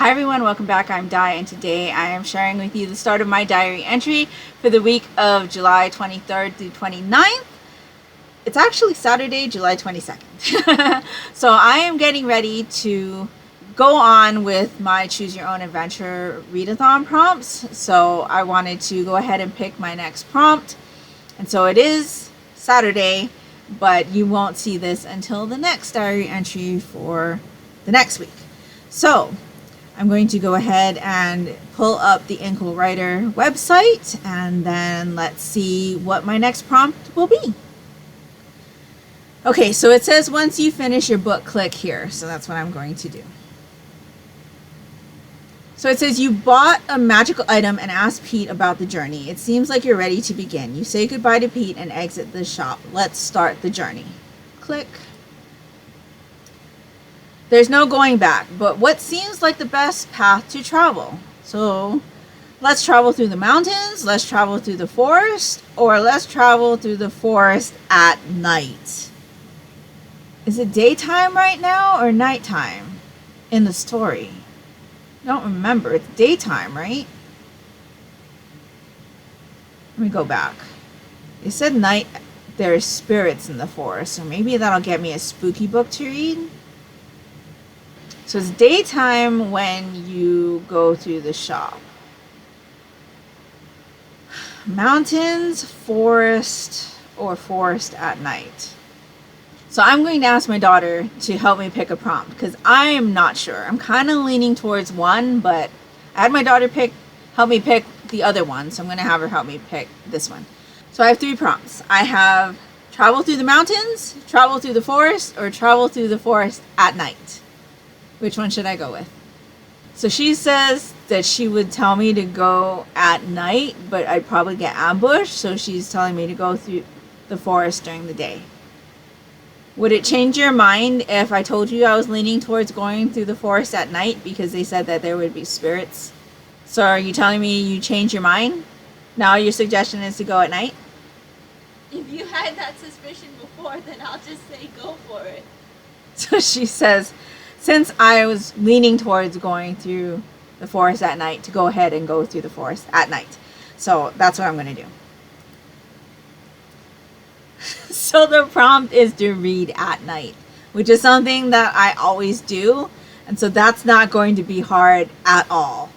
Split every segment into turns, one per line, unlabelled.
Hi everyone, welcome back. I'm Di, and today I am sharing with you the start of my diary entry for the week of July 23rd through 29th. It's actually Saturday, July 22nd. So I am getting ready to go on with my Choose Your Own Adventure readathon prompts. So I wanted to go ahead and pick my next prompt. And so it is Saturday, but you won't see this until the next diary entry for the next week. So I'm going to go ahead and pull up the Inkle Writer website, and then let's see what my next prompt will be. Okay, so it says once you finish your book, click here. So that's what I'm going to do. So it says you bought a magical item and asked Pete about the journey. It seems like you're ready to begin. You say goodbye to Pete and exit the shop. Let's start the journey. Click. There's no going back, but what seems like the best path to travel? So let's travel through the mountains, let's travel through the forest, or let's travel through the forest at night. Is it daytime right now or nighttime in the story? I don't remember. It's daytime, right? Let me go back. It said night. There's spirits in the forest, so maybe that'll get me a spooky book to read. So it's daytime when you go through the shop. Mountains, forest, or forest at night. So I'm going to ask my daughter to help me pick a prompt because I am not sure. I'm kind of leaning towards one, but I had my daughter help me pick the other one. So I'm going to have her help me pick this one. So I have 3 prompts. I have travel through the mountains, travel through the forest, or travel through the forest at night. Which one should I go with? So she says that she would tell me to go at night, but I'd probably get ambushed. So she's telling me to go through the forest during the day. Would it change your mind if I told you I was leaning towards going through the forest at night because they said that there would be spirits? So are you telling me you changed your mind? Now your suggestion is to go at night?
If you had that suspicion before, then I'll just say go for it.
So she says, since I was leaning towards going through the forest at night, to go ahead and go through the forest at night. So that's what I'm going to do. So the prompt is to read at night, which is something that I always do. And so that's not going to be hard at all.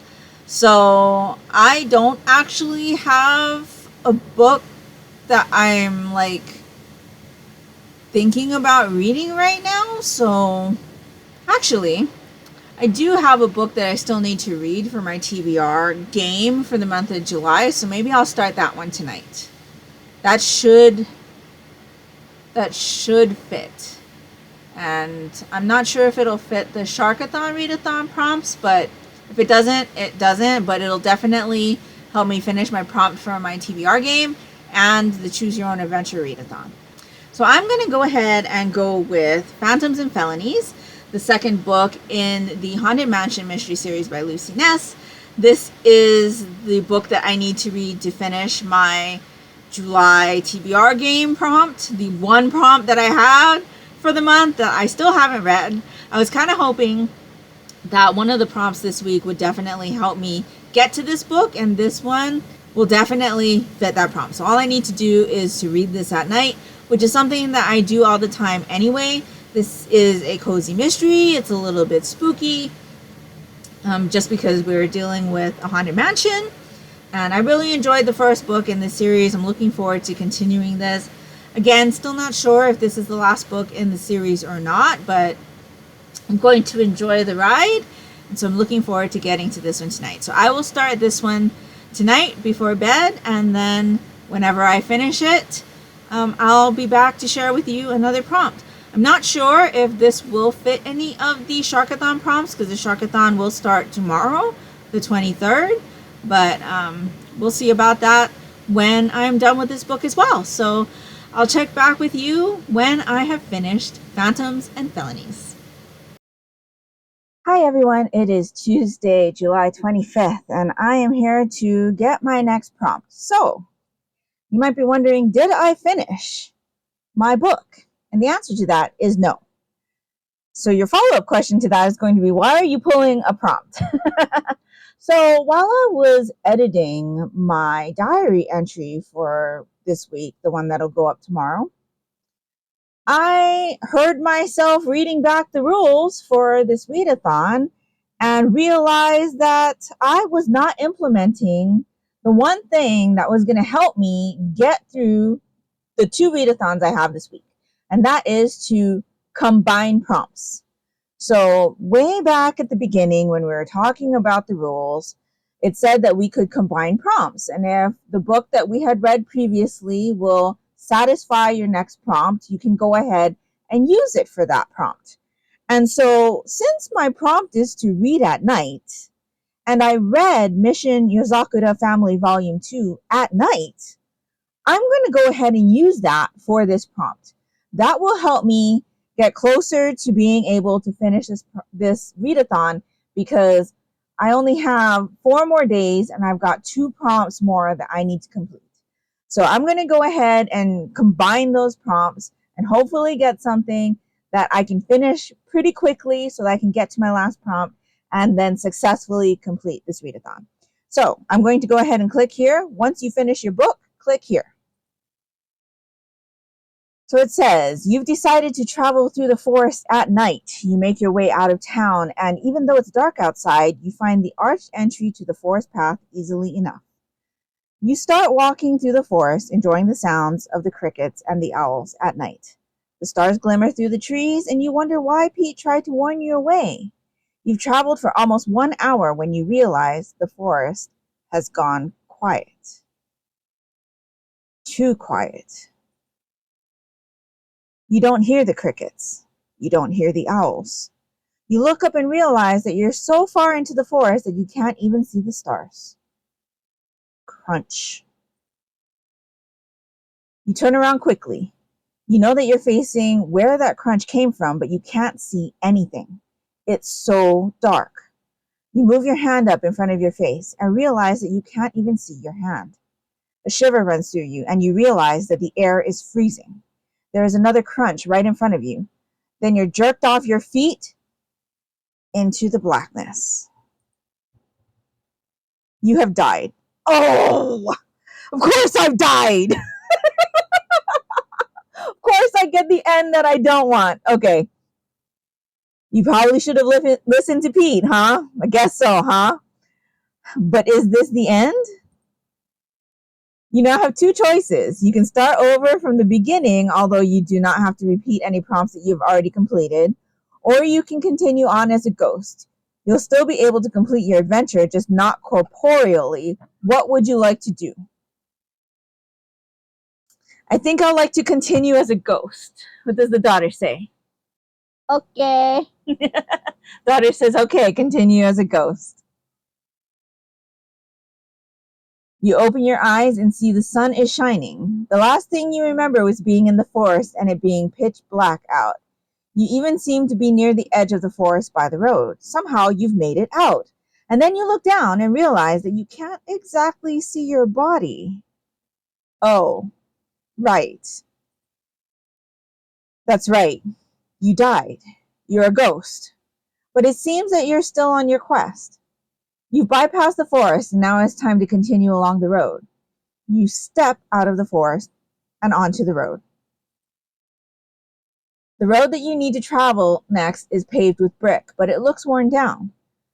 So I don't actually have a book that I'm like thinking about reading right now. So actually, I do have a book that I still need to read for my TBR game for the month of July, so maybe I'll start that one tonight. That should fit. And I'm not sure if it'll fit the Sharkathon Readathon prompts, but if it doesn't, it doesn't, but it'll definitely help me finish my prompt for my TBR game and the Choose Your Own Adventure Readathon. So I'm going to go ahead and go with Phantoms and Felonies, the second book in the Haunted Mansion mystery series by Ness. This is the book that I need to read to finish my July TBR game prompt, the one prompt that I had for the month that I still haven't read. I was kind of hoping that one of the prompts this week would definitely help me get to this book, and this one will definitely fit that prompt. So all I need to do is to read this at night, which is something that I do all the time anyway. This is a cozy mystery. It's a little bit spooky, just because we were dealing with a haunted mansion. And I really enjoyed the first book in the series. I'm looking forward to continuing this. Again, still not sure if this is the last book in the series or not, but I'm going to enjoy the ride. And so I'm looking forward to getting to this one tonight. So I will start this one tonight before bed, and then whenever I finish it, I'll be back to share with you another prompt. I'm not sure if this will fit any of the Sharkathon prompts because the Sharkathon will start tomorrow, the 23rd, but we'll see about that when I'm done with this book as well. So I'll check back with you when I have finished Phantoms and Felonies. Hi everyone, it is Tuesday, July 25th, and I am here to get my next prompt. So you might be wondering, did I finish my book? And the answer to that is no. So your follow-up question to that is going to be, why are you pulling a prompt? So while I was editing my diary entry for this week, the one that'll go up tomorrow, I heard myself reading back the rules for this readathon and realized that I was not implementing the one thing that was going to help me get through the 2 readathons I have this week, and that is to combine prompts. So way back at the beginning when we were talking about the rules, it said that we could combine prompts. And if the book that we had read previously will satisfy your next prompt, you can go ahead and use it for that prompt. And so since my prompt is to read at night, and I read Mission Yozakura Family Volume 2 at night, I'm going to go ahead and use that for this prompt. That will help me get closer to being able to finish this readathon, because I only have 4 more days and I've got 2 prompts more that I need to complete. So I'm going to go ahead and combine those prompts and hopefully get something that I can finish pretty quickly so that I can get to my last prompt and then successfully complete this readathon. So I'm going to go ahead and click here. Once you finish your book, click here. So it says, you've decided to travel through the forest at night. You make your way out of town, and even though it's dark outside, you find the arched entry to the forest path easily enough. You start walking through the forest, enjoying the sounds of the crickets and the owls at night. The stars glimmer through the trees, and you wonder why Pete tried to warn you away. You've traveled for almost 1 hour when you realize the forest has gone quiet. Too quiet. You don't hear the crickets. You don't hear the owls. You look up and realize that you're so far into the forest that you can't even see the stars. Crunch. You turn around quickly. You know that you're facing where that crunch came from, but you can't see anything. It's so dark. You move your hand up in front of your face and realize that you can't even see your hand. A shiver runs through you, and you realize that the air is freezing. There is another crunch right in front of you. Then you're jerked off your feet into the blackness. You have died. Oh, of course I've died. Of course I get the end that I don't want. Okay. You probably should have listened to Pete, huh? I guess so, huh? But is this the end? You now have 2 choices. You can start over from the beginning, although you do not have to repeat any prompts that you've already completed, or you can continue on as a ghost. You'll still be able to complete your adventure, just not corporeally. What would you like to do? I think I'd like to continue as a ghost. What does the daughter say?
Okay.
Daughter says, okay, continue as a ghost. You open your eyes and see the sun is shining. The last thing you remember was being in the forest and it being pitch black out. You even seem to be near the edge of the forest by the road. Somehow you've made it out. And then you look down and realize that you can't exactly see your body. Oh, right. That's right. You died. You're a ghost. But it seems that you're still on your quest. You've bypassed the forest, and now it's time to continue along the road. You step out of the forest and onto the road. The road that you need to travel next is paved with brick, but it looks worn down.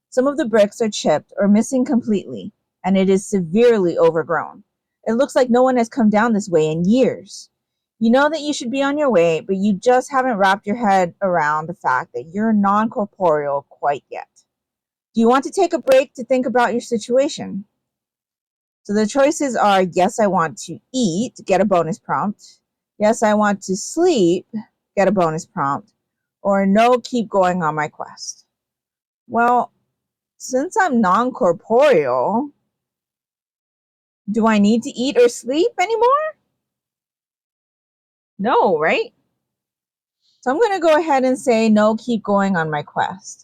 Some of the bricks are chipped or missing completely, and it is severely overgrown. It looks like no one has come down this way in years. You know that you should be on your way, but you just haven't wrapped your head around the fact that you're non-corporeal quite yet. Do you want to take a break to think about your situation? So the choices are, yes, I want to eat, get a bonus prompt. Yes, I want to sleep, get a bonus prompt. Or no, keep going on my quest. Well, since I'm non-corporeal, do I need to eat or sleep anymore? No, right? So I'm going to go ahead and say no, keep going on my quest.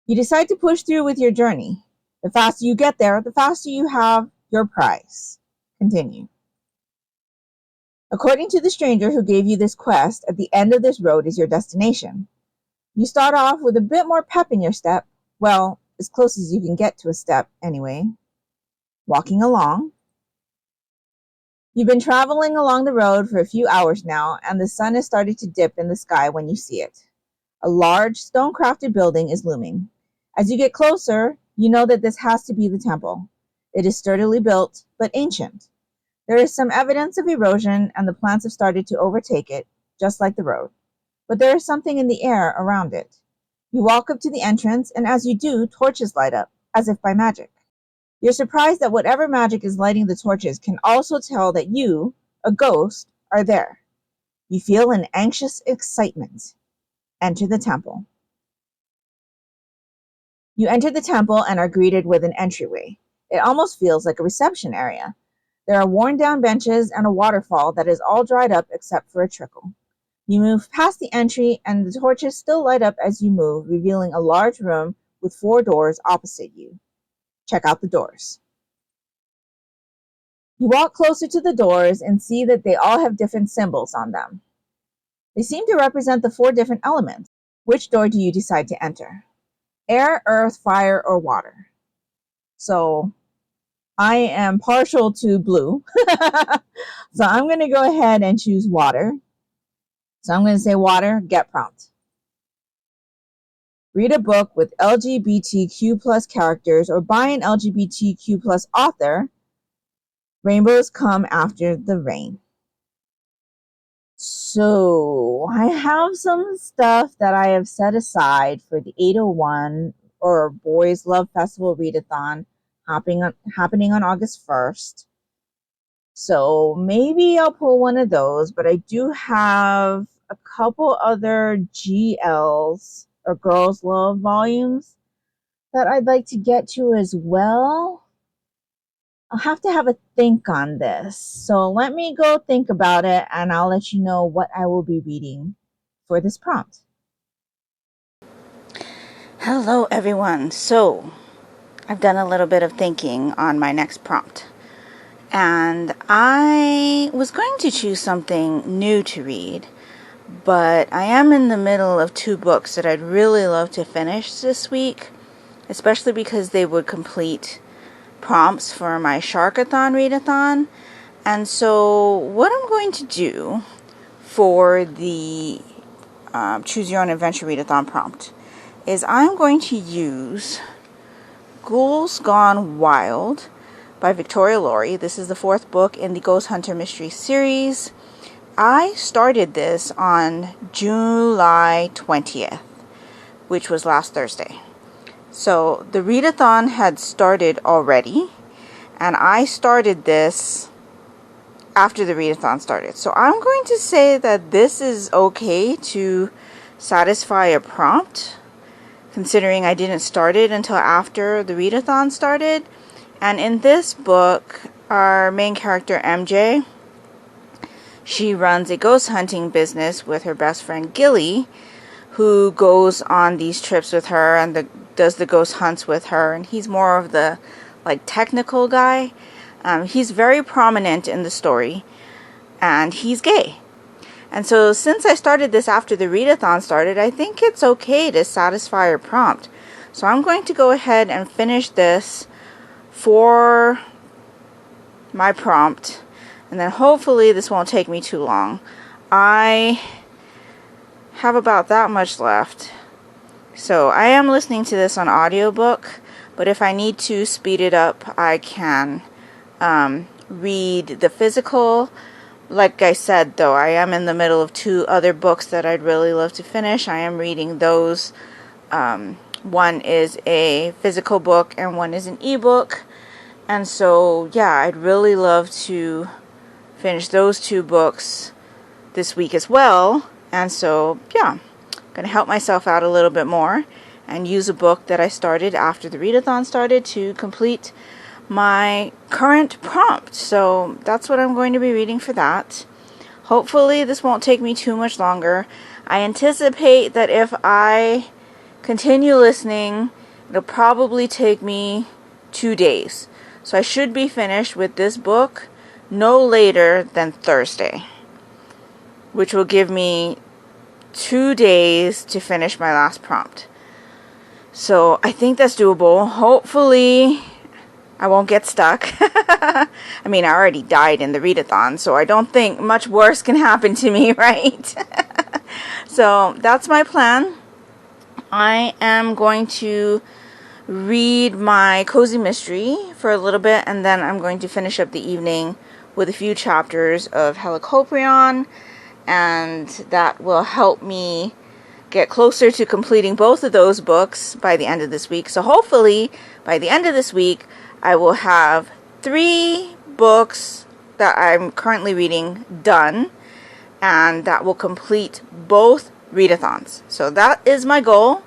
You decide to push through with your journey. The faster you get there, the faster you have your prize. Continue. According to the stranger who gave you this quest, at the end of this road is your destination. You start off with a bit more pep in your step. Well, as close as you can get to a step, anyway. Walking along. You've been traveling along the road for a few hours now, and the sun has started to dip in the sky when you see it. A large, stone-crafted building is looming. As you get closer, you know that this has to be the temple. It is sturdily built, but ancient. There is some evidence of erosion, and the plants have started to overtake it, just like the road. But there is something in the air around it. You walk up to the entrance, and as you do, torches light up, as if by magic. You're surprised that whatever magic is lighting the torches can also tell that you, a ghost, are there. You feel an anxious excitement. Enter the temple. You enter the temple and are greeted with an entryway. It almost feels like a reception area. There are worn-down benches and a waterfall that is all dried up except for a trickle. You move past the entry, and the torches still light up as you move, revealing a large room with 4 doors opposite you. Check out the doors. You walk closer to the doors and see that they all have different symbols on them. They seem to represent the 4 different elements. Which door do you decide to enter? Air, earth, fire, or water? So I am partial to blue. So I'm going to go ahead and choose water. So I'm going to say water, get prompt. Read a book with LGBTQ plus characters or by an LGBTQ plus author. Rainbows come after the rain. So I have some stuff that I have set aside for the 801 or Boys Love Festival Readathon happening on August 1st. So maybe I'll pull one of those, but I do have a couple other GLs or Girls Love volumes that I'd like to get to as well. I'll have to have a think on this. So let me go think about it, and I'll let you know what I will be reading for this prompt.
Hello everyone. So I've done a little bit of thinking on my next prompt. And I was going to choose something new to read, but I am in the middle of 2 books that I'd really love to finish this week, especially because they would complete prompts for my Sharkathon Readathon. And so what I'm going to do for the Choose Your Own Adventure Readathon prompt is I'm going to use Ghouls Gone Wild by Victoria Laurie. This is the 4th book in the Ghost Hunter Mystery series. I started this on July 20th, which was last Thursday. So the readathon had started already, and I started this after the readathon started. So I'm going to say that this is okay to satisfy a prompt, considering I didn't start it until after the readathon started. And in this book, our main character, MJ, she runs a ghost hunting business with her best friend, Gilly, who goes on these trips with her and does the ghost hunts with her. And he's more of the technical guy. He's very prominent in the story, and he's gay. And so since I started this after the readathon started, I think it's okay to satisfy a prompt. So I'm going to go ahead and finish this for my prompt, and then hopefully this won't take me too long. I have about that much left. So I am listening to this on audiobook, but if I need to speed it up, I can read the physical. Like I said, though, I am in the middle of 2 other books that I'd really love to finish. I am reading those. One is a physical book and one is an ebook. And so, yeah, I'd really love to finish those 2 books this week as well. And so, yeah, I'm going to help myself out a little bit more and use a book that I started after the readathon started to complete my current prompt. So that's what I'm going to be reading for that. Hopefully this won't take me too much longer. I anticipate that if I continue listening, it'll probably take me 2 days. So I should be finished with this book no later than Thursday. which will give me 2 days to finish my last prompt. So I think that's doable. Hopefully I won't get stuck. I mean, I already died in the readathon, so I don't think much worse can happen to me, right? So that's my plan. I am going to read my cozy mystery for a little bit, and then I'm going to finish up the evening with a few chapters of Helicoprion, and that will help me get closer to completing both of those books by the end of this week. So hopefully by the end of this week I will have 3 books that I'm currently reading done, and that will complete both readathons. So that is my goal,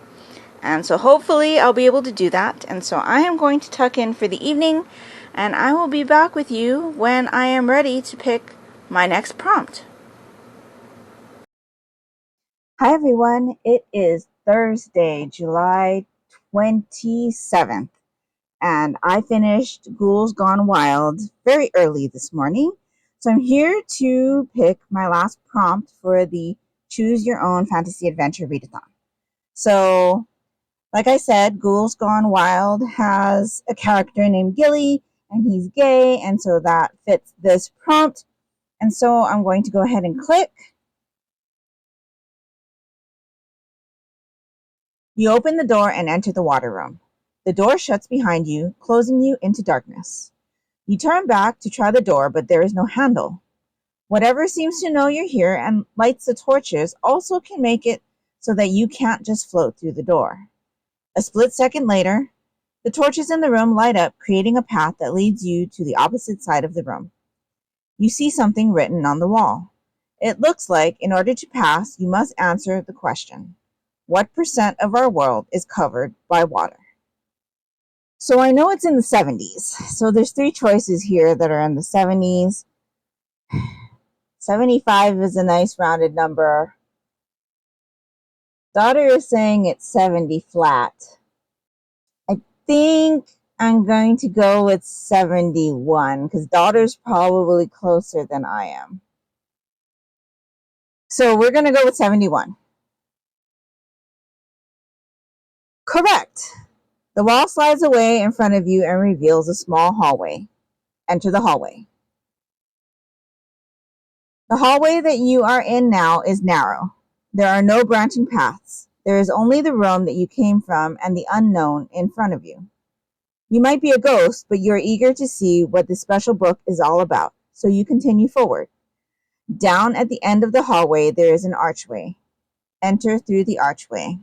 and so hopefully I'll be able to do that. And so I am going to tuck in for the evening, and I will be back with you when I am ready to pick my next prompt. Hi everyone, it is Thursday, July 27th, and I finished Ghouls Gone Wild very early this morning. So I'm here to pick my last prompt for the Choose Your Own Fantasy Adventure Readathon. So, like I said, Ghouls Gone Wild has a character named Gilly, and he's gay, and so that fits this prompt. And so I'm going to go ahead and click. You open the door and enter the water room. The door shuts behind you, closing you into darkness. You turn back to try the door, but there is no handle. Whatever seems to know you're here and lights the torches also can make it so that you can't just float through the door. A split second later, the torches in the room light up, creating a path that leads you to the opposite side of the room. You see something written on the wall. It looks like, in order to pass, you must answer the question: what % of our world is covered by water? So I know it's in the 70s. So there's 3 choices here that are in the 70s. 75 is a nice rounded number. Daughter is saying it's 70 flat. I think I'm going to go with 71 because daughter's probably closer than I am. So we're going to go with 71. Correct. The wall slides away in front of you and reveals a small hallway. Enter the hallway. The hallway that you are in now is narrow. There are no branching paths. There is only the room that you came from and the unknown in front of you. You might be a ghost, but you are eager to see what this special book is all about, so you continue forward. Down at the end of the hallway, there is an archway. Enter through the archway.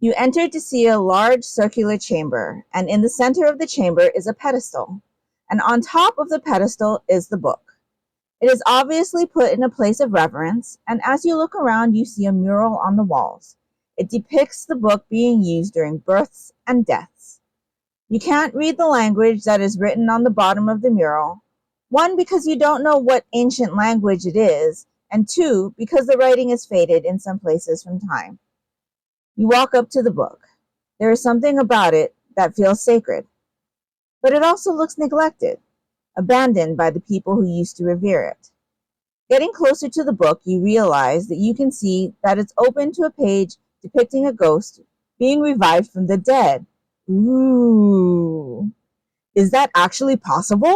You enter to see a large circular chamber, and in the center of the chamber is a pedestal, and on top of the pedestal is the book. It is obviously put in a place of reverence, and as you look around, you see a mural on the walls. It depicts the book being used during births and deaths. You can't read the language that is written on the bottom of the mural. 1, because you don't know what ancient language it is, and 2, because the writing is faded in some places from time. You walk up to the book. There is something about it that feels sacred, but it also looks neglected, abandoned by the people who used to revere it. Getting closer to the book, you realize that you can see that it's open to a page depicting a ghost being revived from the dead. Ooh, is that actually possible?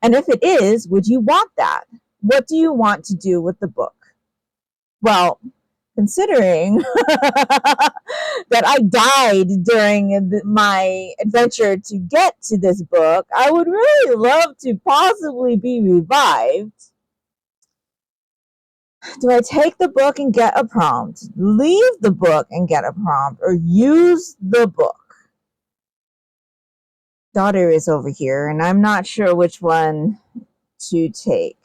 And if it is, would you want that? What do you want to do with the book? Well, considering that I died during my adventure to get to this book, I would really love to possibly be revived. Do I take the book and get a prompt, leave the book and get a prompt, or use the book? Daughter is over here, and I'm not sure which one to take.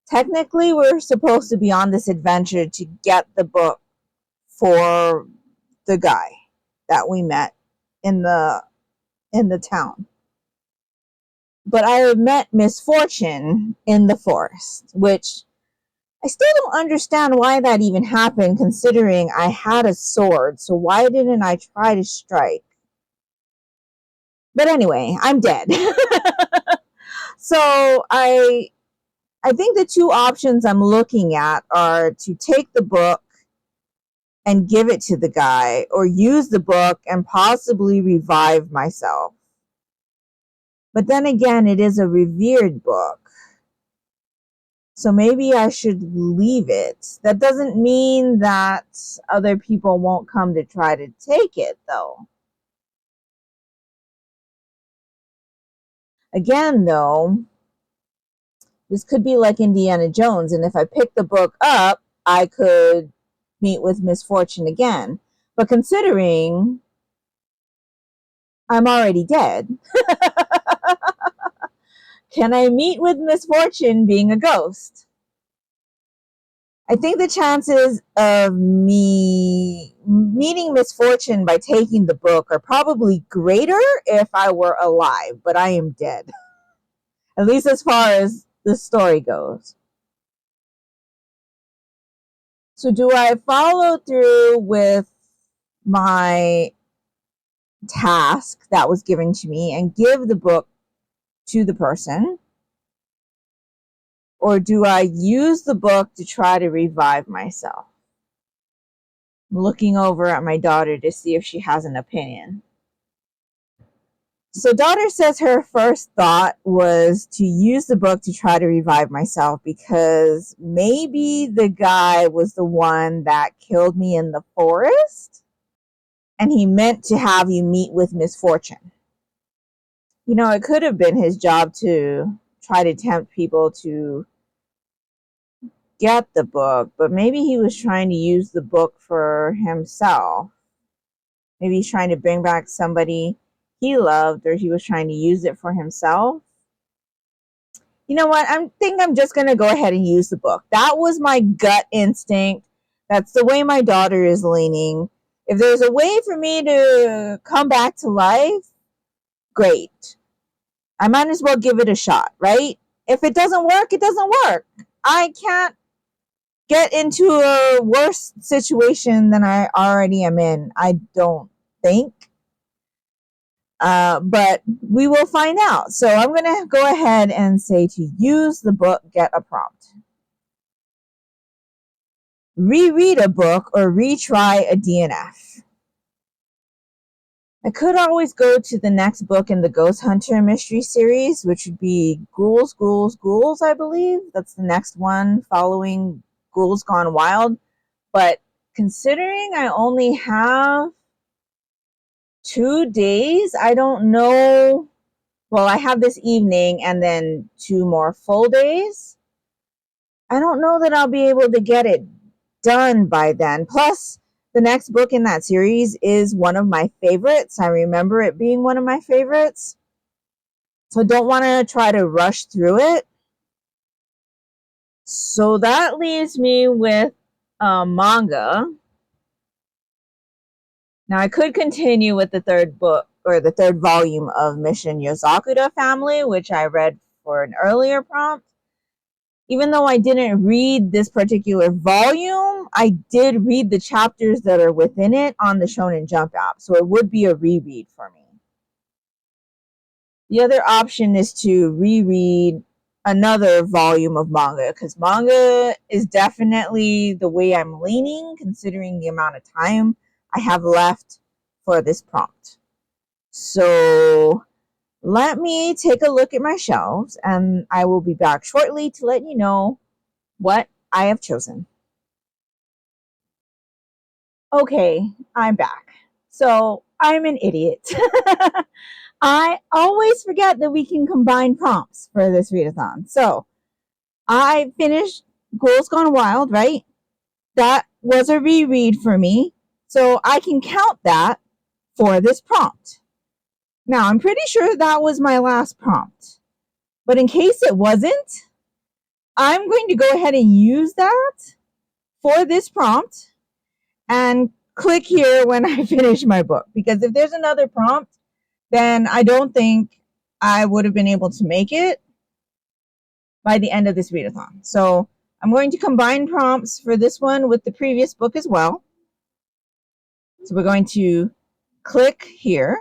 Technically, we're supposed to be on this adventure to get the book for the guy that we met in the town. But I met misfortune in the forest, which I still don't understand why that even happened, considering I had a sword. So why didn't I try to strike? But anyway, I'm dead. So I
I think the two options I'm looking at are to take the book and give it to the guy, or use the book and possibly revive myself. But then again, it is a revered book, so maybe I should leave it. That doesn't mean that other people won't come to try to take it, though. Again, though, this could be like Indiana Jones, and if I pick the book up, I could meet with misfortune again. But considering I'm already dead, can I meet with misfortune being a ghost? I think the chances of me meeting misfortune by taking the book are probably greater if I were alive, but I am dead. At least as far as the story goes. So do I follow through with my task that was given to me and give the book to the person? Or do I use the book to try to revive myself? I'm looking over at my daughter to see if she has an opinion. So daughter says her first thought was to use the book to try to revive myself because maybe the guy was the one that killed me in the forest and he meant to have you meet with misfortune. You know, it could have been his job to try to tempt people to get the book, but maybe he was trying to use the book for himself. Maybe he's trying to bring back somebody he loved, or he was trying to use it for himself. You know what? I think I'm just going to go ahead and use the book. That was my gut instinct. That's the way my daughter is leaning. If there's a way for me to come back to life, great. I might as well give it a shot, right? If it doesn't work, it doesn't work. I can't get into a worse situation than I already am in, I don't think. But we will find out. So I'm going to go ahead and say to use the book, get a prompt. Reread a book or retry a DNF. I could always go to the next book in the Ghost Hunter mystery series, which would be Ghouls, Ghouls, Ghouls, I believe. That's the next one following Ghouls Gone Wild. But considering I only have 2 days, I don't know. Well, I have this evening and then 2 more full days. I don't know that I'll be able to get it done by then. Plus, the next book in that series is one of my favorites. I remember it being one of my favorites. So I don't want to try to rush through it. So that leaves me with manga. Now, I could continue with the third book or the third volume of Mission Yozakura Family, which I read for an earlier prompt. Even though I didn't read this particular volume, I did read the chapters that are within it on the Shonen Jump app, so it would be a reread for me. The other option is to reread another volume of manga, because manga is definitely the way I'm leaning, considering the amount of time I have left for this prompt. So let me take a look at my shelves, and I will be back shortly to let you know what I have chosen. Okay, I'm back. So I'm an idiot. I always forget that we can combine prompts for this readathon. So I finished Ghouls Gone Wild, right? That was a reread for me. So I can count that for this prompt. Now, I'm pretty sure that was my last prompt. But in case it wasn't, I'm going to go ahead and use that for this prompt and click here when I finish my book. Because if there's another prompt, then I don't think I would have been able to make it by the end of this readathon. So I'm going to combine prompts for this one with the previous book as well. So we're going to click here.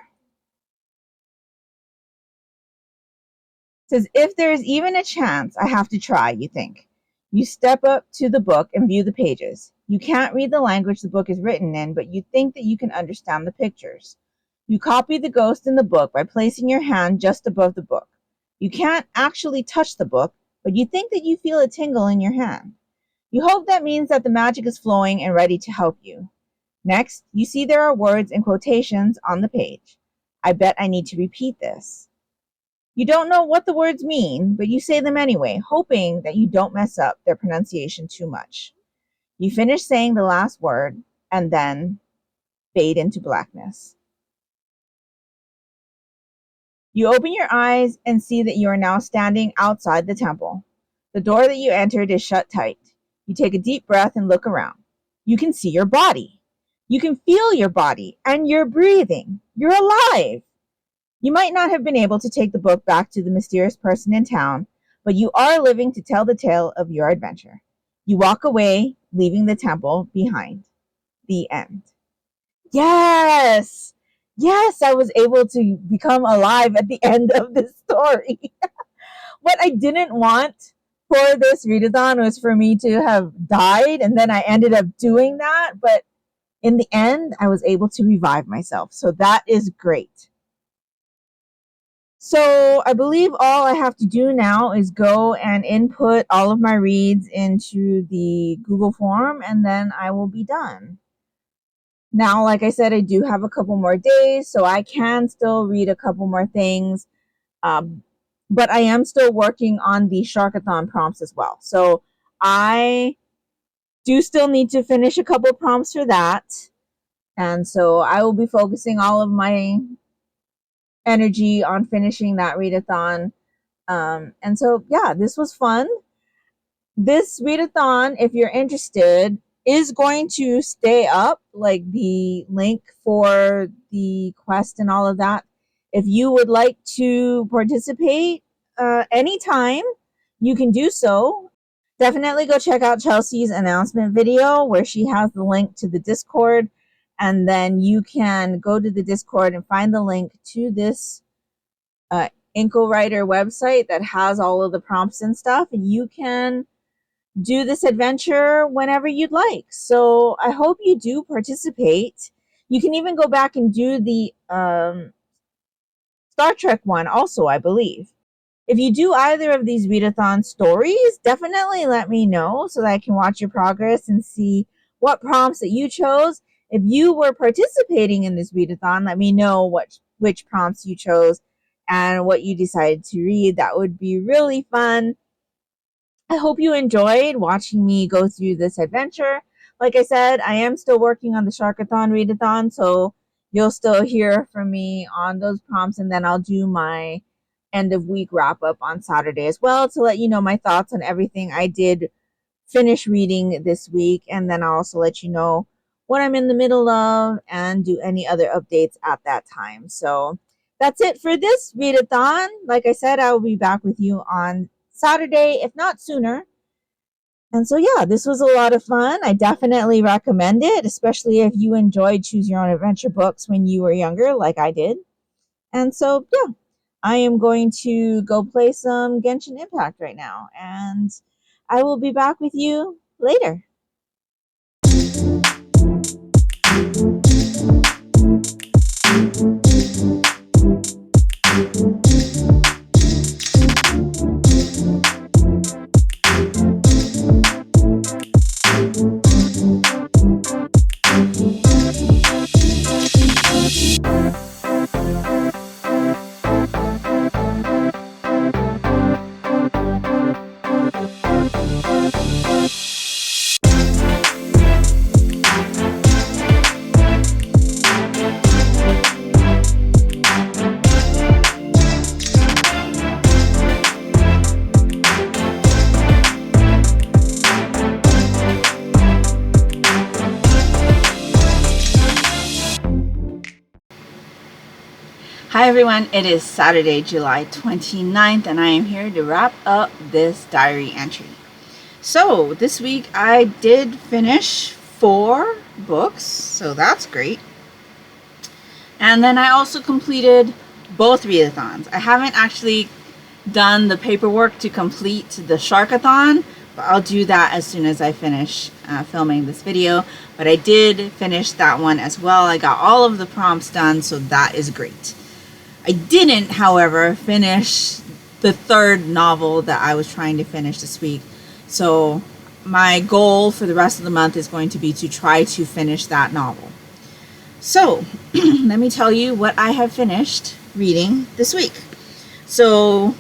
says, if there is even a chance, I have to try, you think. You step up to the book and view the pages. You can't read the language the book is written in, but you think that you can understand the pictures. You copy the ghost in the book by placing your hand just above the book. You can't actually touch the book, but you think that you feel a tingle in your hand. You hope that means that the magic is flowing and ready to help you. Next, you see there are words and quotations on the page. I bet I need to repeat this. You don't know what the words mean, but you say them anyway, hoping that you don't mess up their pronunciation too much. You finish saying the last word and then fade into blackness. You open your eyes and see that you are now standing outside the temple. The door that you entered is shut tight. You take a deep breath and look around. You can see your body. You can feel your body, and you're breathing. You're alive. You might not have been able to take the book back to the mysterious person in town, but you are living to tell the tale of your adventure. You walk away, leaving the temple behind. The end. Yes! Yes, I was able to become alive at the end of this story. What I didn't want for this readathon was for me to have died, and then I ended up doing that, but in the end, I was able to revive myself. So that is great. So I believe all I have to do now is go and input all of my reads into the Google form, and then I will be done. Now, like I said, I do have a couple more days, so I can still read a couple more things. But I am still working on the Sharkathon prompts as well. So I do still need to finish a couple prompts for that. And so I will be focusing all of my energy on finishing that readathon. And so, yeah, this was fun. This readathon, if you're interested, is going to stay up, like the link for the quest and all of that. If you would like to participate anytime, you can do so. Definitely go check out Chelsea's announcement video where she has the link to the Discord. And then you can go to the Discord and find the link to this Inkle Writer website that has all of the prompts and stuff. And you can do this adventure whenever you'd like. So I hope you do participate. You can even go back and do the Star Trek one also, I believe. If you do either of these readathon stories, definitely let me know so that I can watch your progress and see what prompts that you chose. If you were participating in this readathon, let me know which prompts you chose and what you decided to read. That would be really fun. I hope you enjoyed watching me go through this adventure. Like I said, I am still working on the Sharkathon Readathon, so you'll still hear from me on those prompts, and then I'll do my end of week wrap up on Saturday as well to let you know my thoughts on everything I did finish reading this week, and then I'll also let you know what I'm in the middle of and do any other updates at that time. So that's it for this readathon. Like I said, I will be back with you on Saturday, if not sooner. And so, yeah, this was a lot of fun. I definitely recommend it, especially if you enjoyed Choose Your Own Adventure books when you were younger, like I did. And so, yeah, I am going to go play some Genshin Impact right now. And I will be back with you later. Hi everyone, it is Saturday, July 29th, and I am here to wrap up this diary entry. So this week I did finish 4 books, so that's great. And then I also completed both readathons. I haven't actually done the paperwork to complete the Sharkathon, but I'll do that as soon as I finish filming this video. But I did finish that one as well. I got all of the prompts done, so that is great. I didn't, however, finish the third novel that I was trying to finish this week. So my goal for the rest of the month is going to be to try to finish that novel. So let me tell you what I have finished reading this week. So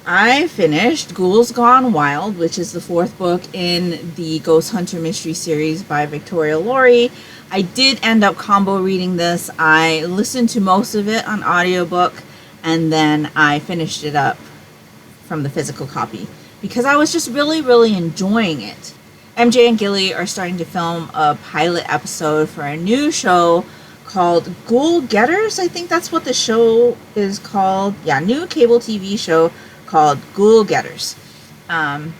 I finished Ghouls Gone Wild, which is the fourth book in the Ghost Hunter Mystery series by Victoria Laurie. I did end up combo reading this. I listened to most of it on audiobook, and then I finished it up from the physical copy because I was just really enjoying it. MJ and Gilly are starting to film a pilot episode for a new show called Ghoul Getters. I think that's what the show is called. Yeah, new cable TV show called Ghoul Getters. And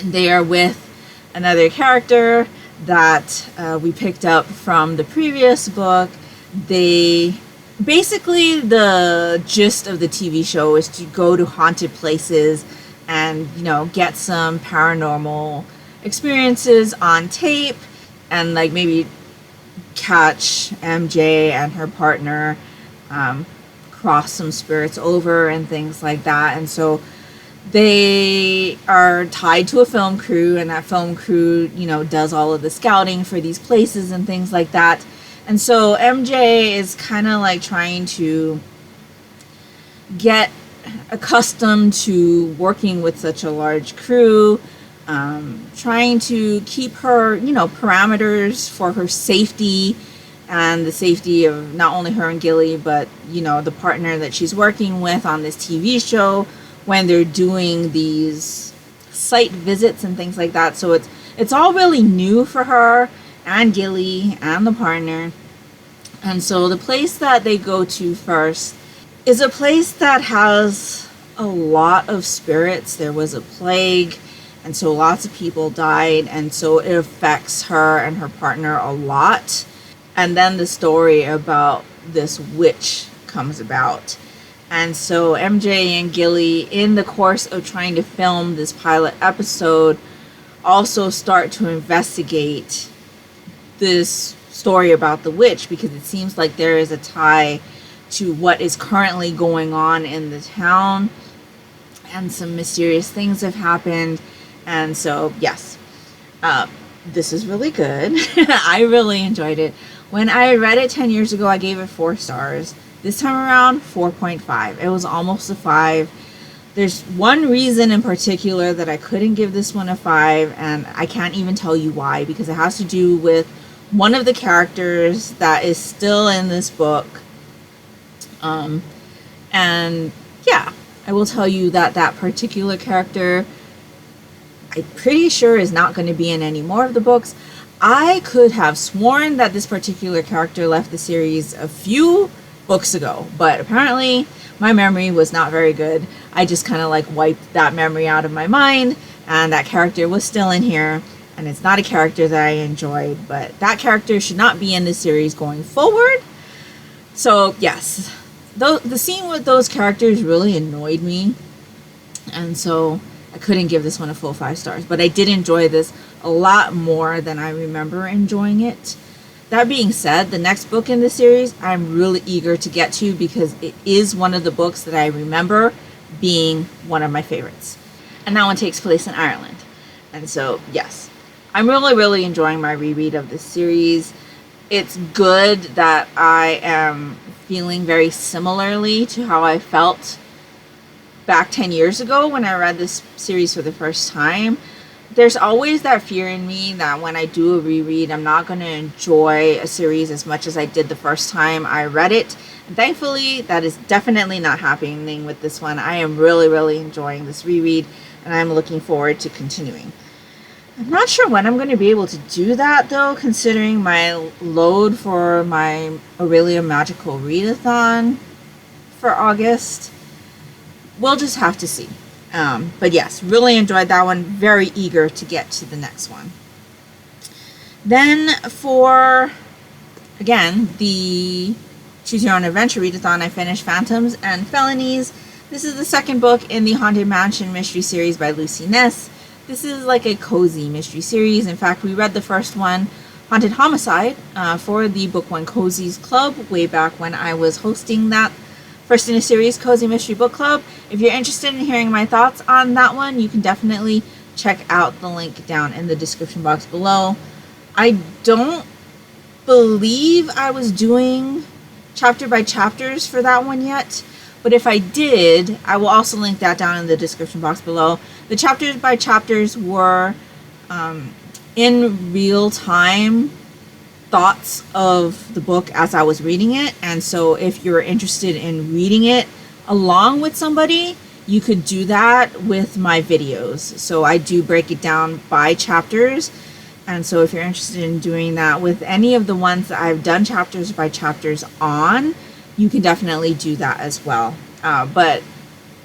they are with another character that we picked up from the previous book. Basically the gist of the TV show is to go to haunted places and, you know, get some paranormal experiences on tape and like maybe catch MJ and her partner cross some spirits over and things like that. And so they are tied to a film crew, and that film crew, you know, does all of the scouting for these places and things like that. And so MJ is kind of like trying to get accustomed to working with such a large crew, trying to keep her, you know, parameters for her safety and the safety of not only her and Gilly, but, you know, the partner that she's working with on this TV show when they're doing these site visits and things like that. So it's all really new for her and Gilly and the partner. And so the place that they go to first is a place that has a lot of spirits. There was a plague, and so lots of people died, and so it affects her and her partner a lot. And then the story about this witch comes about. And so MJ and Gilly, in the course of trying to film this pilot episode, also start to investigate this story about the witch, because it seems like there is a tie to what is currently going on in the town, and some mysterious things have happened. And so, yes, this is really good. I really enjoyed it. When I read it 10 years ago, I gave it 4 stars. This time around, 4.5. It was almost a 5. There's one reason in particular that I couldn't give this one a 5, and I can't even tell you why, because it has to do with one of the characters that is still in this book. And yeah, I will tell you that that particular character, I'm pretty sure, is not going to be in any more of the books. I could have sworn that this particular character left the series a few books ago, but apparently my memory was not very good. I just kind of like wiped that memory out of my mind, and that character was still in here, and it's not a character that I enjoyed, but that character should not be in this series going forward. So yes, the scene with those characters really annoyed me, and so I couldn't give this one a full 5 stars, but I did enjoy this a lot more than I remember enjoying it. That being said, the next book in the series I'm really eager to get to, because it is one of the books that I remember being one of my favorites. And that one takes place in Ireland. And so, yes, I'm really enjoying my reread of this series. It's good that I am feeling very similarly to how I felt back 10 years ago when I read this series for the first time. There's always that fear in me that when I do a reread, I'm not going to enjoy a series as much as I did the first time I read it. And thankfully, that is definitely not happening with this one. I am really enjoying this reread, and I'm looking forward to continuing. I'm not sure when I'm going to be able to do that, though, considering my load for my Aurelia Magical Readathon for August. We'll just have to see. But yes, really enjoyed that one. Very eager to get to the next one. Then for, again, the Choose Your Own Adventure Readathon, I finished Phantoms and Felonies. This is the second book in the Haunted Mansion mystery series by Lucy Ness. This is like a cozy mystery series. In fact, we read the first one, Haunted Homicide, for the Book One Cozies Club way back when I was hosting that first in a series Cozy Mystery Book Club. If you're interested in hearing my thoughts on that one, you can definitely check out the link down in the description box below. I don't believe I was doing chapter by chapters for that one yet, but if I did, I will also link that down in the description box below. The chapters by chapters were in real time thoughts of the book as I was reading it, and so if you're interested in reading it along with somebody, you could do that with my videos. So I do break it down by chapters, and so if you're interested in doing that with any of the ones that I've done chapters by chapters on, you can definitely do that as well. But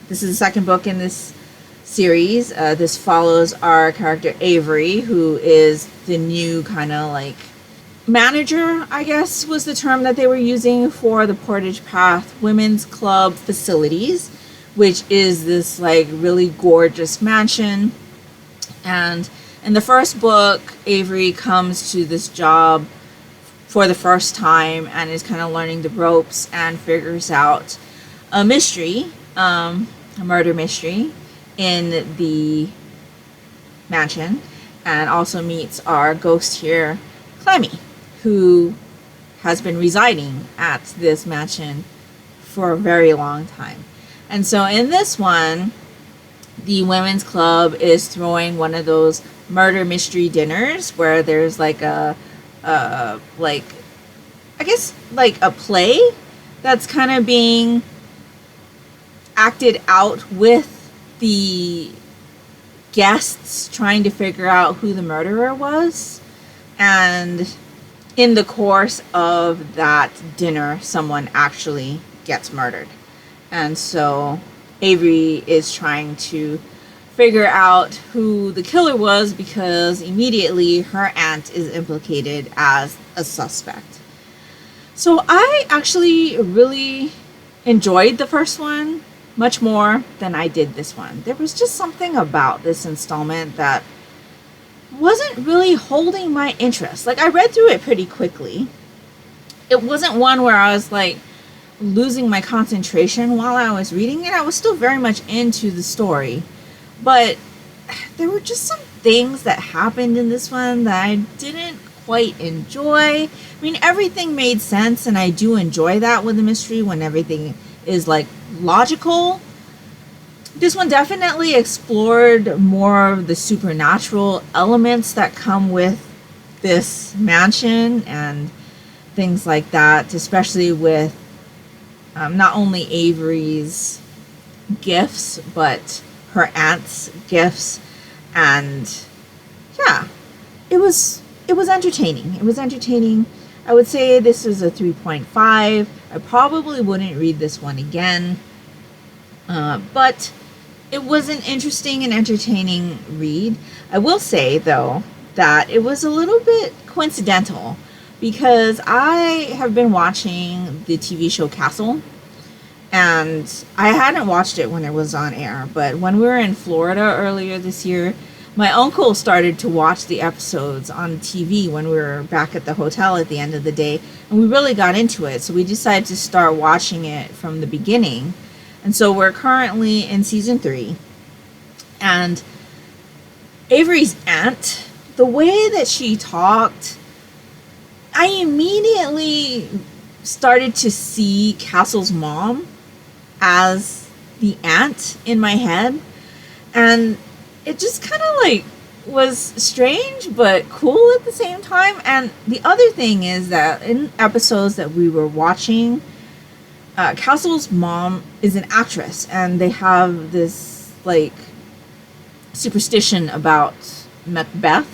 this is the second book in this series. This follows our character Avery, who is the new kind of like manager, I guess was the term that they were using for the Portage Path Women's Club facilities, which is this like really gorgeous mansion. And in the first book, Avery comes to this job for the first time and is kind of learning the ropes and figures out a mystery, a murder mystery in the mansion, and also meets our ghost here, Clemmy, who has been residing at this mansion for a very long time. And so in this one, the women's club is throwing one of those murder mystery dinners where there's like a like, I guess like a play that's kind of being acted out with the guests trying to figure out who the murderer was. And in the course of that dinner, someone actually gets murdered. And so Avery is trying to figure out who the killer was, because immediately her aunt is implicated as a suspect. So I actually really enjoyed the first one much more than I did this one. There was just something about this installment that wasn't really holding my interest. Like, I read through it pretty quickly. It wasn't one where I was like losing my concentration while I was reading it. I was still very much into the story, but there were just some things that happened in this one that I didn't quite enjoy. I mean, everything made sense, and I do enjoy that with a mystery when everything is like logical. This one definitely explored more of the supernatural elements that come with this mansion and things like that, especially with not only Avery's gifts, but her aunt's gifts. And yeah, it was entertaining. It was entertaining. I would say this is a 3.5. I probably wouldn't read this one again, but it was an interesting and entertaining read. I will say, though, that it was a little bit coincidental, because I have been watching the TV show Castle, and I hadn't watched it when it was on air, but when we were in Florida earlier this year, my uncle started to watch the episodes on TV when we were back at the hotel at the end of the day, and we really got into it, so we decided to start watching it from the beginning. And so we're currently in season 3, and Avery's aunt, the way that she talked, I immediately started to see Castle's mom as the aunt in my head, and it just kind of like was strange but cool at the same time. And the other thing is that in episodes that we were watching, Castle's mom is an actress, and they have this like superstition about Macbeth,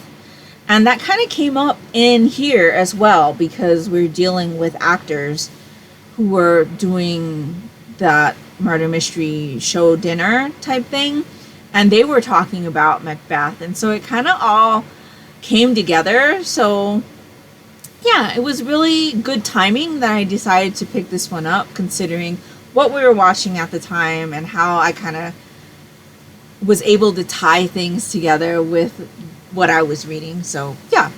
and that kind of came up in here as well, because we're dealing with actors who were doing that murder mystery show dinner type thing, and they were talking about Macbeth, and so it kind of all came together. So yeah, it was really good timing that I decided to pick this one up, considering what we were watching at the time and how I kind of was able to tie things together with what I was reading. So yeah,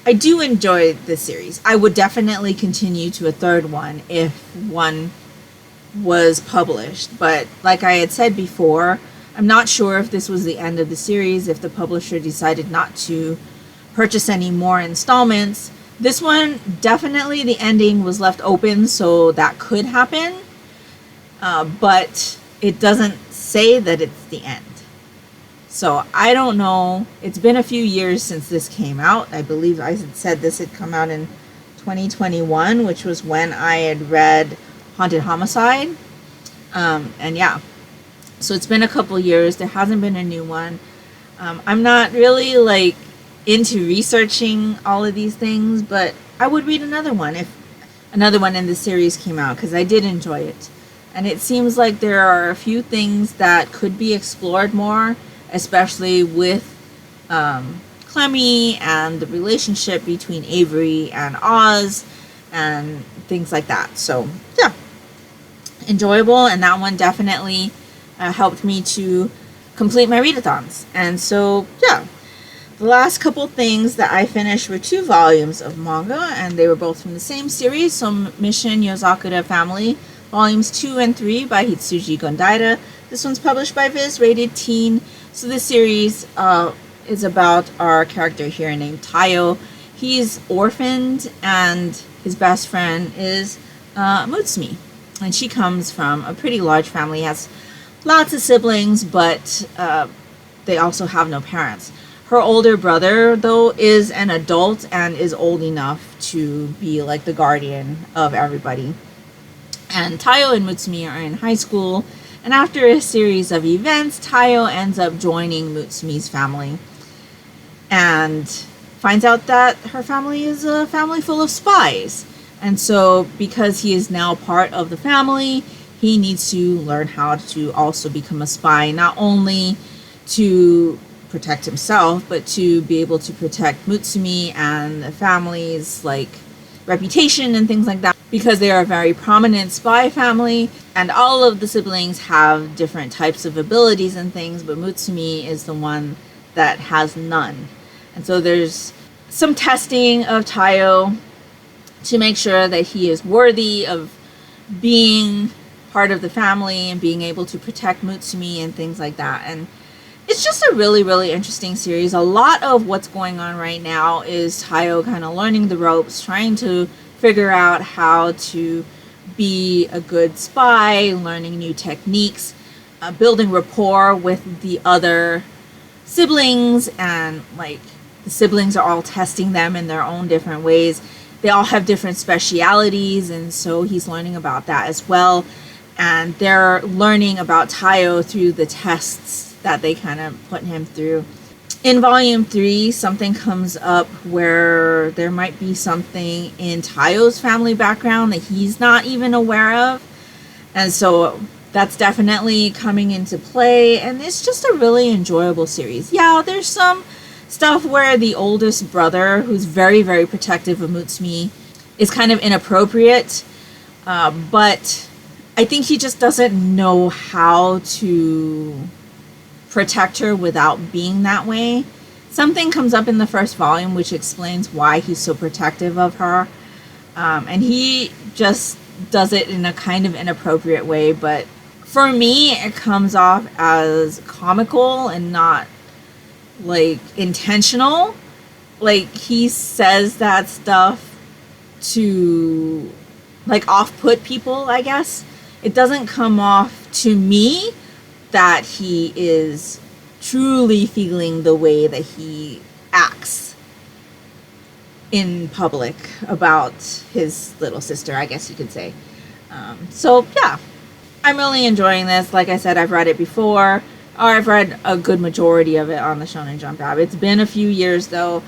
I do enjoy this series. I would definitely continue to a third one if one was published, but like I had said before, I'm not sure if this was the end of the series, if the publisher decided not to purchase any more installments. This one, definitely the ending was left open, so that could happen, but it doesn't say that it's the end. So I don't know. It's been a few years since this came out. I believe I had said this had come out in 2021, which was when I had read Haunted Homicide. And yeah, so it's been a couple years. There hasn't been a new one. I'm not really like into researching all of these things, but I would read another one if another one in the series came out, because I did enjoy it. And it seems like there are a few things that could be explored more, especially with Clemmy and the relationship between Avery and Oz and things like that. So yeah, enjoyable, and that one definitely helped me to complete my readathons. And so yeah, the last couple things that I finished were 2 volumes of manga, and they were both from the same series. So Mission Yozakura Family, volumes 2 and 3 by Hitsuji Gondaira. This one's published by Viz, rated teen. So this series is about our character here named Tayo. He's orphaned, and his best friend is Mutsumi. And she comes from a pretty large family, has lots of siblings, but they also have no parents. Her older brother, though, is an adult and is old enough to be like the guardian of everybody. And Tayo and Mutsumi are in high school, and after a series of events, Tayo ends up joining Mutsumi's family and finds out that her family is a family full of spies. And so because he is now part of the family, he needs to learn how to also become a spy, not only to protect himself, but to be able to protect Mutsumi and the family's like reputation and things like that, because they are a very prominent spy family, and all of the siblings have different types of abilities and things, but Mutsumi is the one that has none. And so there's some testing of Tayo to make sure that he is worthy of being part of the family and being able to protect Mutsumi and things like that. And it's just a really, really interesting series. A lot of what's going on right now is Tayo kind of learning the ropes, trying to figure out how to be a good spy, learning new techniques, building rapport with the other siblings, and like the siblings are all testing them in their own different ways. They all have different specialities, and so he's learning about that as well. And they're learning about Tayo through the tests that they kind of put him through. In volume 3, something comes up where there might be something in Tayo's family background that he's not even aware of. And so that's definitely coming into play. And it's just a really enjoyable series. Yeah, there's some stuff where the oldest brother, who's very, very protective of Mutsumi, is kind of inappropriate. But I think he just doesn't know how to protect her without being that way. Something comes up in the first volume which explains why he's so protective of her, and he just does it in a kind of inappropriate way, but for me it comes off as comical and not like intentional. Like he says that stuff to like off-put people, I guess. It doesn't come off to me that he is truly feeling the way that he acts in public about his little sister, I guess you could say. So yeah, I'm really enjoying this. Like I said, I've read it before, or I've read a good majority of it on the Shonen Jump app. It's been a few years though.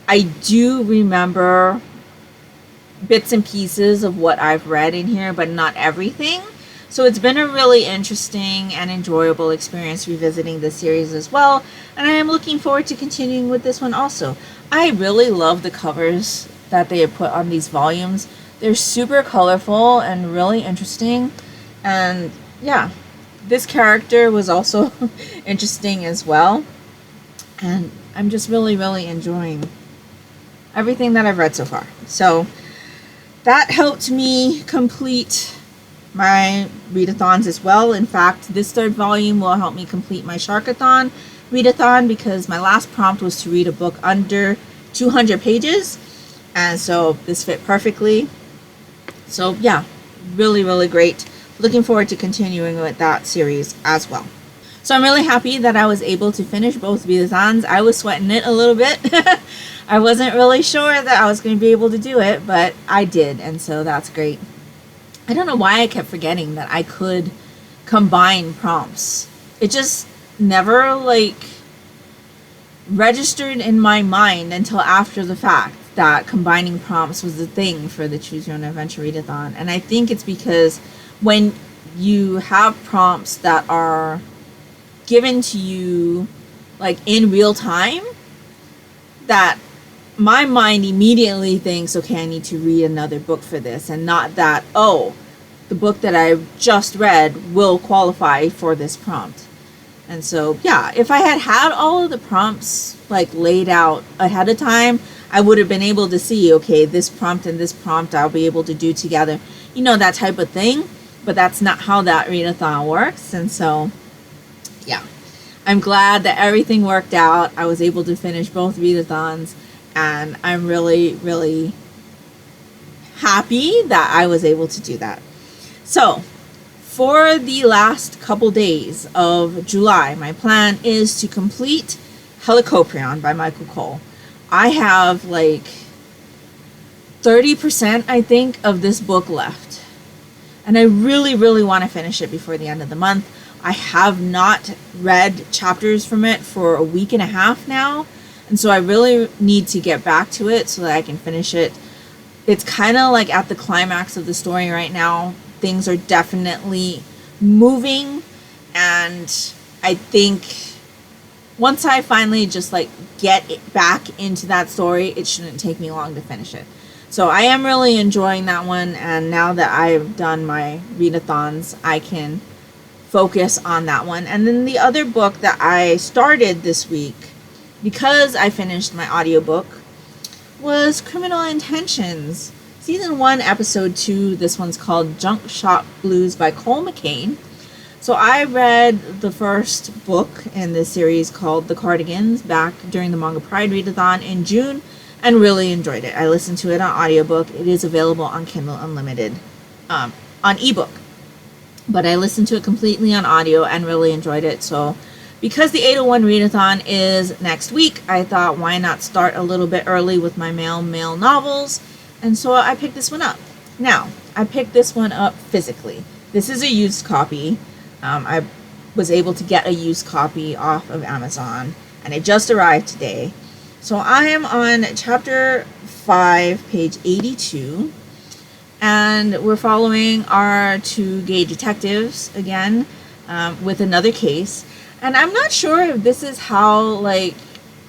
I do remember bits and pieces of what I've read in here, but not everything. So it's been a really interesting and enjoyable experience revisiting this series as well, and I am looking forward to continuing with this one also. I really love the covers that they have put on these volumes. They're super colorful and really interesting. And yeah, this character was also interesting as well. And I'm just really, really enjoying everything that I've read so far. So that helped me complete my readathons as well. In fact, this third volume will help me complete my Sharkathon Readathon, because my last prompt was to read a book under 200 pages. And so this fit perfectly. So yeah, really, really great. Looking forward to continuing with that series as well. So I'm really happy that I was able to finish both readathons. I was sweating it a little bit. I wasn't really sure that I was going to be able to do it, but I did, and so that's great. I don't know why I kept forgetting that I could combine prompts. It just never like registered in my mind until after the fact that combining prompts was the thing for the Choose Your Own Adventure Readathon. And I think it's because when you have prompts that are given to you like in real time, that my mind immediately thinks, okay, I need to read another book for this, and not that, oh, the book that I just read will qualify for this prompt. And so, yeah, if I had had all of the prompts like laid out ahead of time, I would have been able to see, okay, this prompt and this prompt I'll be able to do together, you know, that type of thing. But that's not how that readathon works. And so, yeah, I'm glad that everything worked out. I was able to finish both readathons, and I'm really, really happy that I was able to do that. So, for the last couple days of July, my plan is to complete Helicoprion by Michael Cole. I have like 30%, I think, of this book left. And I really, really want to finish it before the end of the month. I have not read chapters from it for a week and a half now. And so I really need to get back to it so that I can finish it. It's kind of like at the climax of the story right now. Things are definitely moving, and I think once I finally just like get it back into that story, it shouldn't take me long to finish it. So I am really enjoying that one, and now that I've done my readathons, I can focus on that one. And then the other book that I started this week, because I finished my audiobook, was Criminal Intentions. Season 1, Episode 2, this one's called Junk Shop Blues by Cole McCain. So I read the first book in this series called The Cardigans back during the Manga Pride Readathon in June, and really enjoyed it. I listened to it on audiobook. It is available on Kindle Unlimited, on ebook. But I listened to it completely on audio and really enjoyed it. So because the 801 Readathon is next week, I thought, why not start a little bit early with my male novels? And so I picked this one up. Now, I picked this one up physically. This is a used copy. I was able to get a used copy off of Amazon, and it just arrived today. So I am on chapter 5, page 82, and we're following our two gay detectives again, with another case. And I'm not sure if this is how like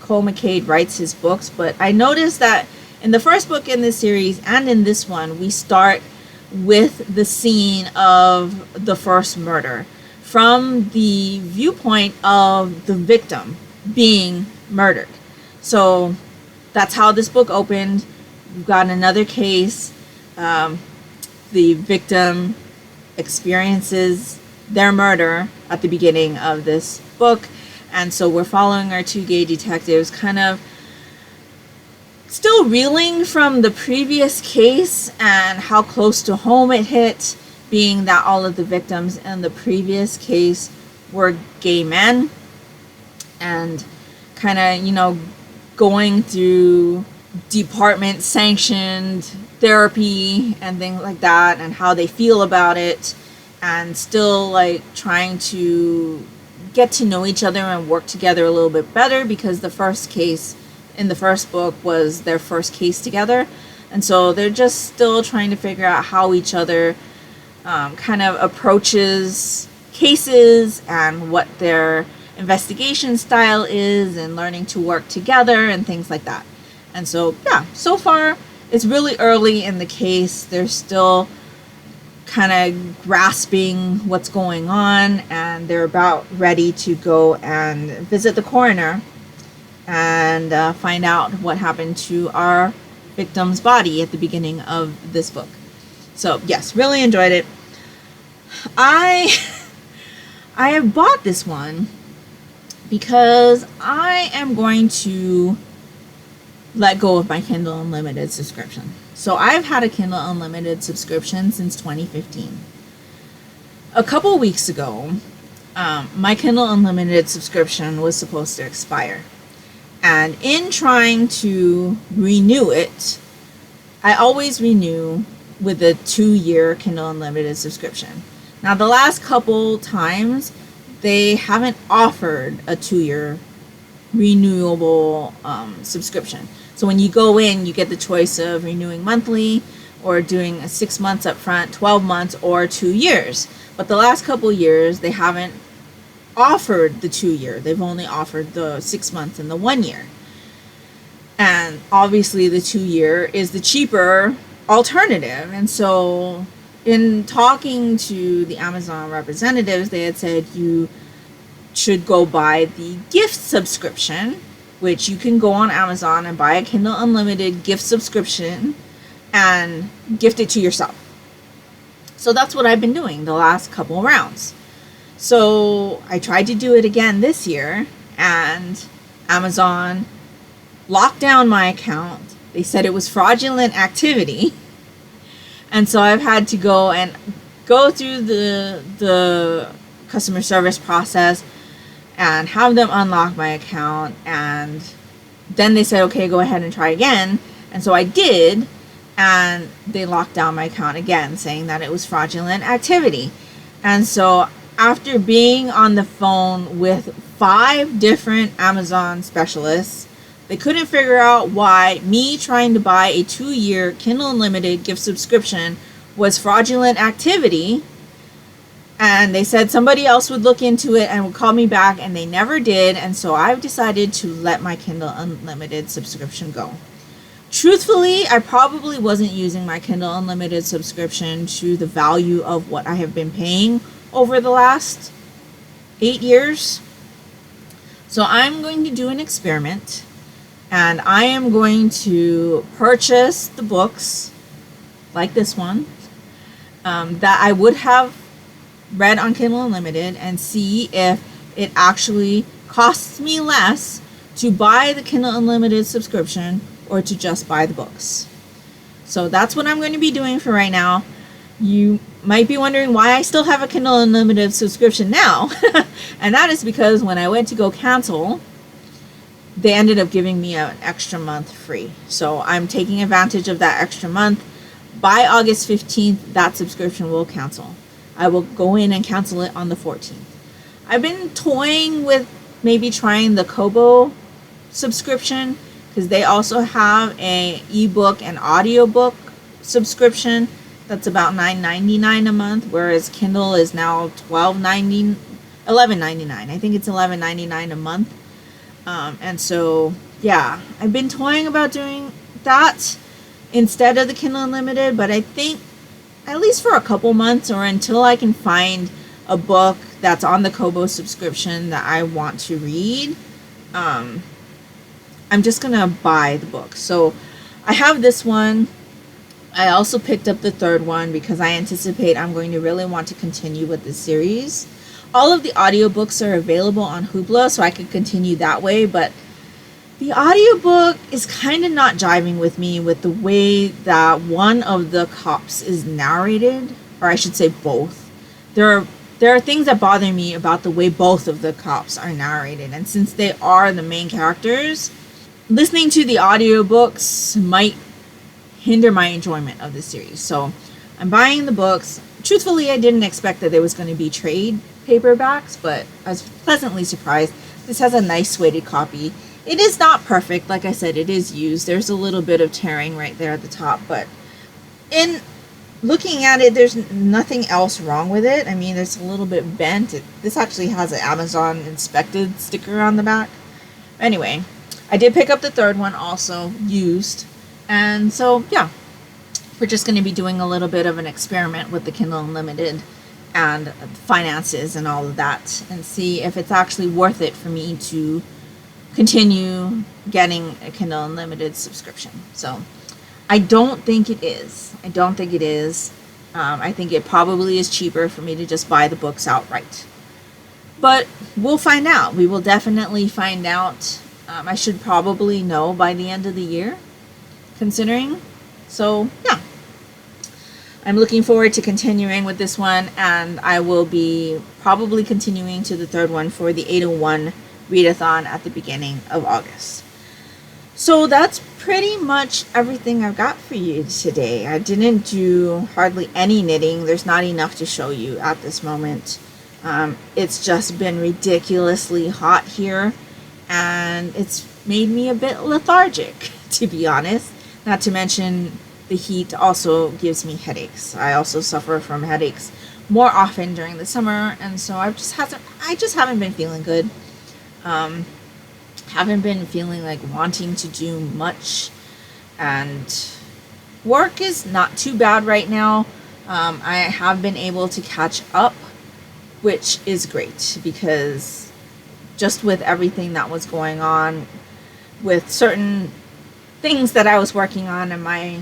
Cole McCain writes his books, but I noticed that in the first book in this series and in this one, we start with the scene of the first murder from the viewpoint of the victim being murdered. So that's how this book opened. We've got another case. The victim experiences their murder at the beginning of this book. And so we're following our two gay detectives, kind of still reeling from the previous case and how close to home it hit, being that all of the victims in the previous case were gay men, and kind of, you know, going through department sanctioned therapy and things like that, and how they feel about it, and still like trying to get to know each other and work together a little bit better, because the first case in the first book was their first case together. And so they're just still trying to figure out how each other kind of approaches cases and what their investigation style is, and learning to work together and things like that. And so, yeah, so far it's really early in the case. They're still kind of grasping what's going on, and they're about ready to go and visit the coroner and find out what happened to our victim's body at the beginning of this book. So yes, really enjoyed it. I have bought this one because I am going to let go of my Kindle Unlimited subscription. So I've had a Kindle Unlimited subscription since 2015. A couple weeks ago, my Kindle Unlimited subscription was supposed to expire. And in trying to renew it, I always renew with a 2-year Kindle Unlimited subscription. Now, the last couple times, they haven't offered a 2-year renewable subscription. So when you go in, you get the choice of renewing monthly or doing a 6 months up front, 12 months, or 2 years. But the last couple years, they haven't offered the 2-year. They've only offered the 6 months and the 1 year. And obviously the 2-year is the cheaper alternative. And so in talking to the Amazon representatives, they had said you should go buy the gift subscription, which you can go on Amazon and buy a Kindle Unlimited gift subscription and gift it to yourself. So that's what I've been doing the last couple rounds. So I tried to do it again this year, and Amazon locked down my account. They said it was fraudulent activity. And so I've had to go through the customer service process and have them unlock my account, and then they said, okay, go ahead and try again. And so I did, and they locked down my account again, saying that it was fraudulent activity. And so after being on the phone with 5 different Amazon specialists, they couldn't figure out why me trying to buy a 2-year Kindle Unlimited gift subscription was fraudulent activity. And they said somebody else would look into it and would call me back, and they never did. And so I've decided to let my Kindle Unlimited subscription go. Truthfully, I probably wasn't using my Kindle Unlimited subscription to the value of what I have been paying over the last 8 years. So I'm going to do an experiment, and I am going to purchase the books like this one that I would have read on Kindle Unlimited and see if it actually costs me less to buy the Kindle Unlimited subscription or to just buy the books. So that's what I'm going to be doing for right now. You might be wondering why I still have a Kindle Unlimited subscription now. And that is because when I went to go cancel, they ended up giving me an extra month free. So I'm taking advantage of that extra month. By August 15th, that subscription will cancel. I will go in and cancel it on the 14th. I've been toying with maybe trying the Kobo subscription, because they also have a ebook and audiobook subscription that's about $9.99 a month, whereas Kindle is now $11.99. I think it's $11.99 a month. And so, yeah, I've been toying about doing that instead of the Kindle Unlimited, but I think at least for a couple months, or until I can find a book that's on the Kobo subscription that I want to read, I'm just gonna buy the book. So I have this one. I also picked up the 3rd one because I anticipate I'm going to really want to continue with this series. All of the audiobooks are available on Hoopla, so I could continue that way, but the audiobook is kind of not jiving with me with the way that one of the cops is narrated, or I should say both. There are things that bother me about the way both of the cops are narrated, and since they are the main characters, listening to the audiobooks might hinder my enjoyment of this series. So I'm buying the books. Truthfully, I didn't expect that there was going to be trade paperbacks, but I was pleasantly surprised. This has a nice weighted copy. It is not perfect. Like I said, it is used. There's a little bit of tearing right there at the top, but in looking at it, there's nothing else wrong with it. I mean, it's a little bit bent. This actually has an Amazon inspected sticker on the back. Anyway, I did pick up the 3rd one also, used, And so, yeah, we're just going to be doing a little bit of an experiment with the Kindle Unlimited and finances and all of that, and see if it's actually worth it for me to continue getting a Kindle Unlimited subscription. So I don't think it is. I don't think it is. I think it probably is cheaper for me to just buy the books outright. But we'll find out. We will definitely find out. I should probably know by the end of the year, considering. So, yeah. I'm looking forward to continuing with this one, and I will be probably continuing to the third one for the 801 Readathon at the beginning of August. So that's pretty much everything I've got for you today. I didn't do hardly any knitting. There's not enough to show you at this moment. It's just been ridiculously hot here, and it's made me a bit lethargic, to be honest. Not to mention the heat also gives me headaches. I also suffer from headaches more often during the summer, and so I just haven't been feeling good. Haven't been feeling like wanting to do much, and work is not too bad right now. I have been able to catch up, which is great, because just with everything that was going on with certain things that I was working on, and my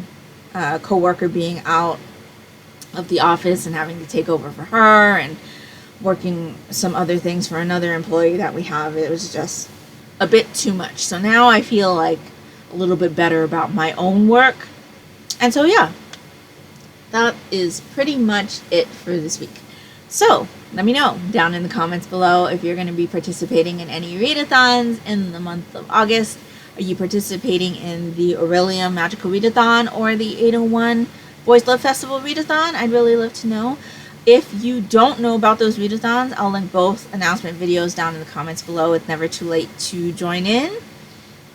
coworker being out of the office and having to take over for her, and working some other things for another employee that we have, it was just a bit too much. So now I feel like a little bit better about my own work. And so, yeah, that is pretty much it for this week. So let me know down in the comments below if you're going to be participating in any readathons in the month of August. Are you participating in the Aurelium Magical Readathon or the 801 Boys Love Festival Readathon? I'd really love to know. If you don't know about those readathons, I'll link both announcement videos down in the comments below. It's never too late to join in.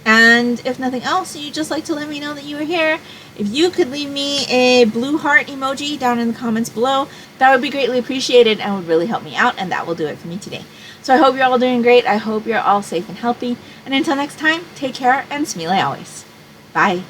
And if nothing else, you'd just like to let me know that you are here, if you could leave me a blue heart emoji down in the comments below, that would be greatly appreciated and would really help me out, and that will do it for me today. So I hope you're all doing great. I hope you're all safe and healthy. And until next time, take care and smile always. Bye.